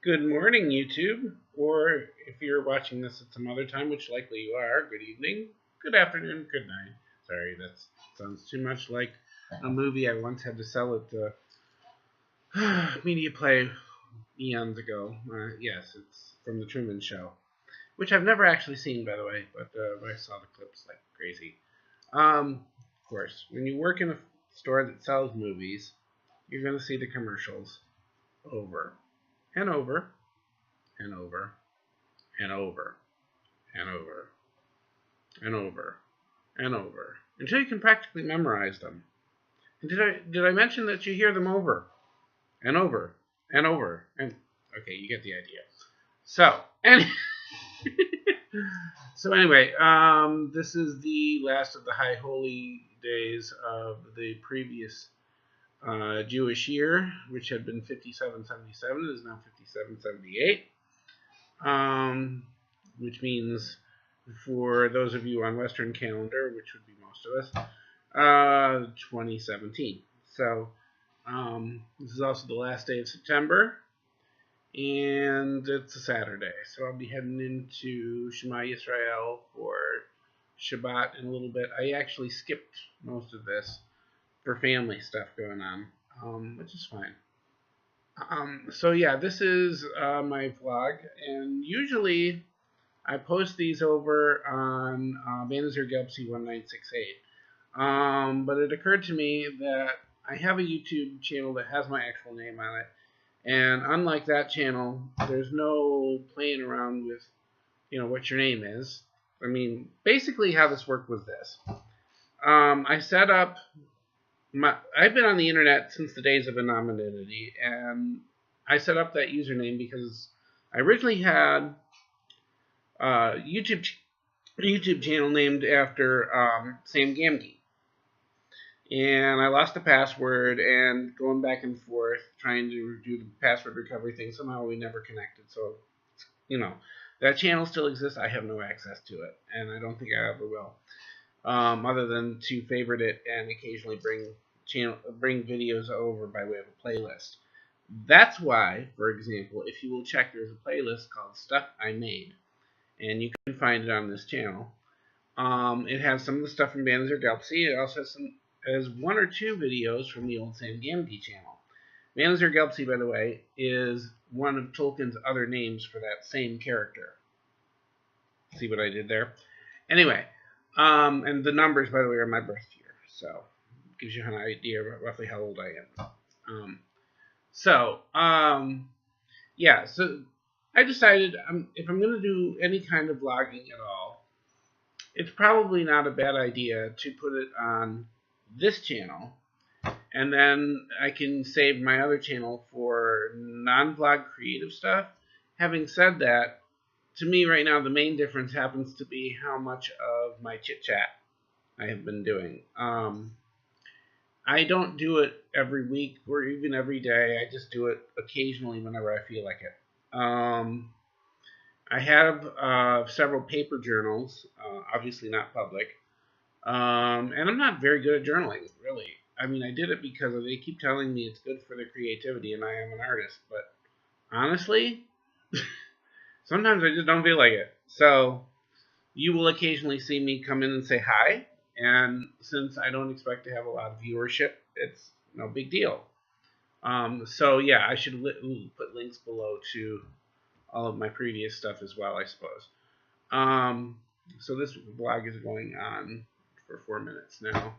Good morning, YouTube. Or if you're watching this at some other time, which likely you are, good evening, good afternoon, good night. Sorry, that sounds too much like a movie I once had to sell at Media Play eons ago. Yes, it's from The Truman Show, which I've never actually seen, by the way, but I saw the clips like crazy. Of course, when you work in a store that sells movies, you're going to see the commercials over and over and over and over and over and over and over until you can practically memorize them. And did I mention that you hear them over and over and over and okay, you get the idea. So and so anyway, this is the last of the high holy days of the previous Jewish year, which had been 5777, is now 5778. Which means for those of you on Western calendar, which would be most of us, 2017. So this is also the last day of September, and it's a Saturday. So I'll be heading into Shema Yisrael for Shabbat in a little bit. I actually skipped most of this for family stuff going on, which is fine. So yeah, this is my vlog, and usually I post these over on Bannister Gelpsy 1968. But it occurred to me that I have a YouTube channel that has my actual name on it, and unlike that channel, there's no playing around with, what your name is. I mean, basically how this worked was this. I set up I've been on the internet since the days of anonymity, and I set up that username because I originally had a YouTube channel named after Sam Gamgee. And I lost the password, and going back and forth trying to do the password recovery thing, somehow we never connected. So, that channel still exists. I have no access to it, and I don't think I ever will. Other than to favorite it and occasionally bring videos over by way of a playlist. That's why, for example, if you will check, there's a playlist called Stuff I Made, and you can find it on this channel. It has some of the stuff from Bannister Gelpsy. It also has one or two videos from the old Sam Gamgee channel. Bannister Gelpsy, by the way, is one of Tolkien's other names for that same character. See what I did there? Anyway, and the numbers, by the way, are my birth year, so it gives you an idea of roughly how old I am. Yeah, so I decided if I'm going to do any kind of vlogging at all, it's probably not a bad idea to put it on this channel, and then I can save my other channel for non-vlog creative stuff. Having said that, to me right now, the main difference happens to be how much of my chit-chat I have been doing. I don't do it every week or even every day. I just do it occasionally whenever I feel like it. I have several paper journals, obviously not public, and I'm not very good at journaling, really. I mean, I did it because they keep telling me it's good for the creativity, and I am an artist, but honestly, sometimes I just don't feel like it. So you will occasionally see me come in and say hi, and since I don't expect to have a lot of viewership, it's no big deal. So yeah, I should put links below to all of my previous stuff as well, I suppose. So this vlog is going on for 4 minutes now.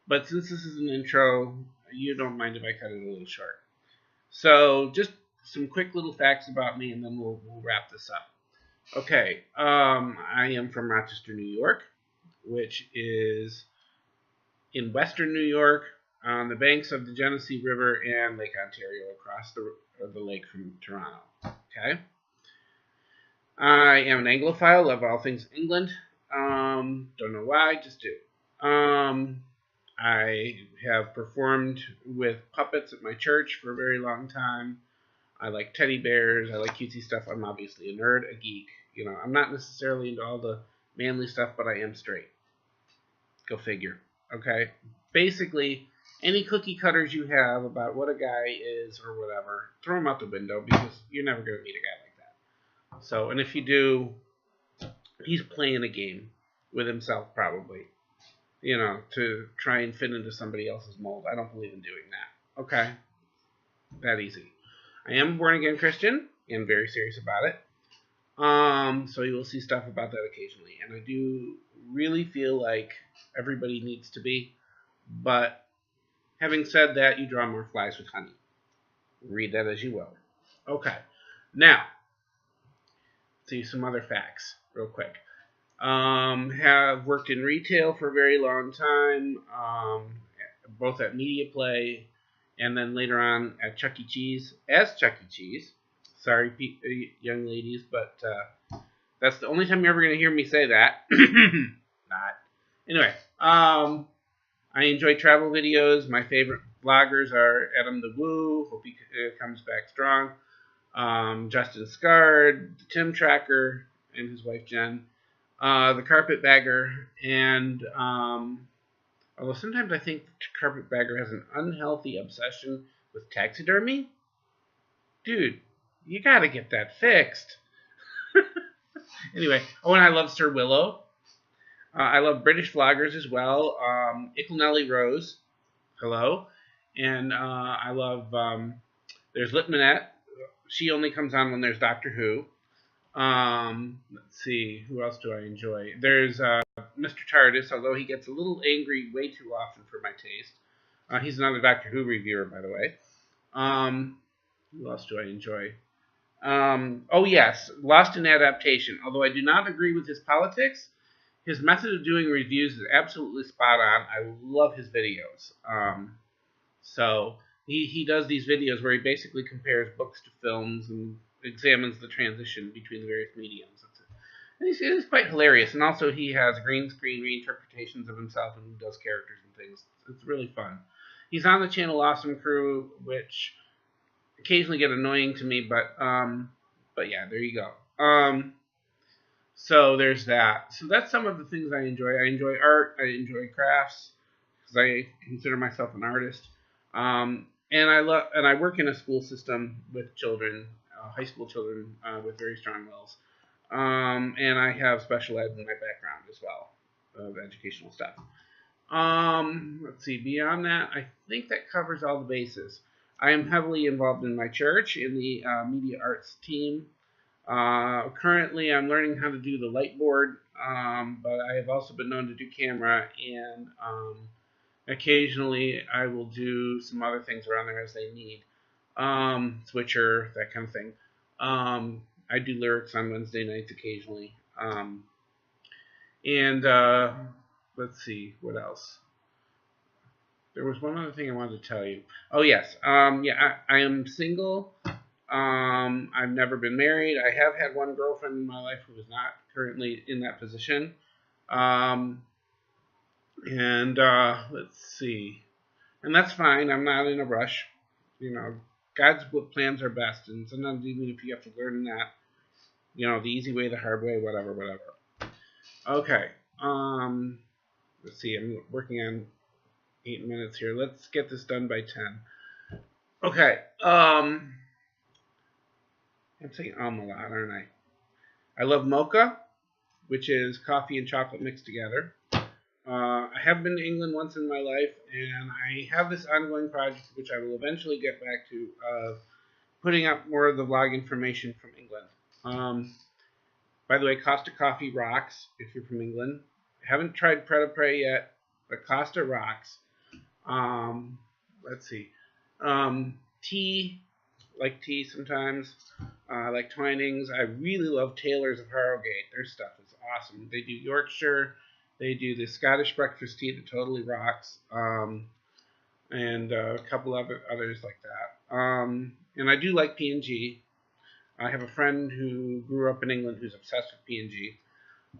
But since this is an intro, you don't mind if I cut it a little short. So just some quick little facts about me, and then we'll wrap this up. Okay, I am from Rochester, New York, which is in western New York, on the banks of the Genesee River and Lake Ontario, across the lake from Toronto. Okay, I am an Anglophile, love all things England. Don't know why, just do. I have performed with puppets at my church for a very long time. I like teddy bears. I like cutesy stuff. I'm obviously a nerd, a geek. I'm not necessarily into all the manly stuff, but I am straight. Go figure. Okay? Basically, any cookie cutters you have about what a guy is or whatever, throw them out the window because you're never going to meet a guy like that. So, and if you do, he's playing a game with himself probably, to try and fit into somebody else's mold. I don't believe in doing that. Okay? That easy. I am a born-again Christian and very serious about it. So you will see stuff about that occasionally. And I do really feel like everybody needs to be. But having said that, you draw more flies with honey. Read that as you will. Okay. Now, see some other facts real quick. Have worked in retail for a very long time, both at Media Play and then later on at Chuck E. Cheese, as Chuck E. Cheese. Sorry, young ladies, but that's the only time you're ever going to hear me say that. Not. Anyway, I enjoy travel videos. My favorite vloggers are Adam the Woo, hope he comes back strong, Justin Scard, the Tim Tracker, and his wife Jen, the Carpetbagger, and although sometimes I think the Carpetbagger has an unhealthy obsession with taxidermy. Dude, you gotta get that fixed. Anyway, and I love Sir Willow. I love British vloggers as well. Icklenelly Rose, hello. And I love, there's Litmanette. She only comes on when there's Doctor Who. Let's see, who else do I enjoy? There's Mr. TARDIS, although he gets a little angry way too often for my taste. He's another Doctor Who reviewer, by the way. Who else do I enjoy? Oh yes, Lost in Adaptation. Although I do not agree with his politics, his method of doing reviews is absolutely spot on. I love his videos. So he does these videos where he basically compares books to films and examines the transition between the various mediums. And it's quite hilarious. And also he has green screen reinterpretations of himself and does characters and things. It's really fun. He's on the channel Awesome Crew, which occasionally get annoying to me, but yeah, there you go. So there's that. So that's some of the things I enjoy. I enjoy art. I enjoy crafts because I consider myself an artist. And I work in a school system with children, high school children with very strong wills. And I have special ed in my background as well, of educational stuff. Let's see. Beyond that, I think that covers all the bases. I am heavily involved in my church in the media arts team. Currently, I'm learning how to do the light board, but I have also been known to do camera, and occasionally I will do some other things around there as they need. Switcher, that kind of thing. I do lyrics on Wednesday nights occasionally. Let's see, what else? There was one other thing I wanted to tell you. Oh, yes. I am single. I've never been married. I have had one girlfriend in my life who is not currently in that position. Let's see. And that's fine. I'm not in a rush. God's plans are best. And sometimes even if you have to learn that, the easy way, the hard way, whatever. Okay. Let's see. I'm working on 8 minutes here. Let's get this done by 10. Okay. I'm saying a lot, aren't I? I love mocha, which is coffee and chocolate mixed together. I have been to England once in my life, and I have this ongoing project, which I will eventually get back to, putting up more of the vlog information from England. By the way, Costa Coffee rocks if you're from England. I haven't tried Pret a Pre yet, but Costa rocks. Let's see. Tea, like tea sometimes. I like Twinings. I really love Taylor's of Harrogate. Their stuff is awesome. They do Yorkshire. They do the Scottish breakfast tea that totally rocks. And a couple of others like that. And I do like P&G. I have a friend who grew up in England who's obsessed with P&G.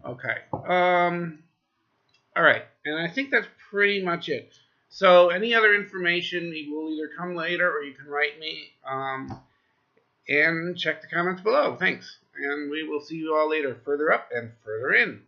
Okay. All right. And I think that's pretty much it. So any other information will either come later or you can write me. And check the comments below. Thanks. And we will see you all later, further up and further in.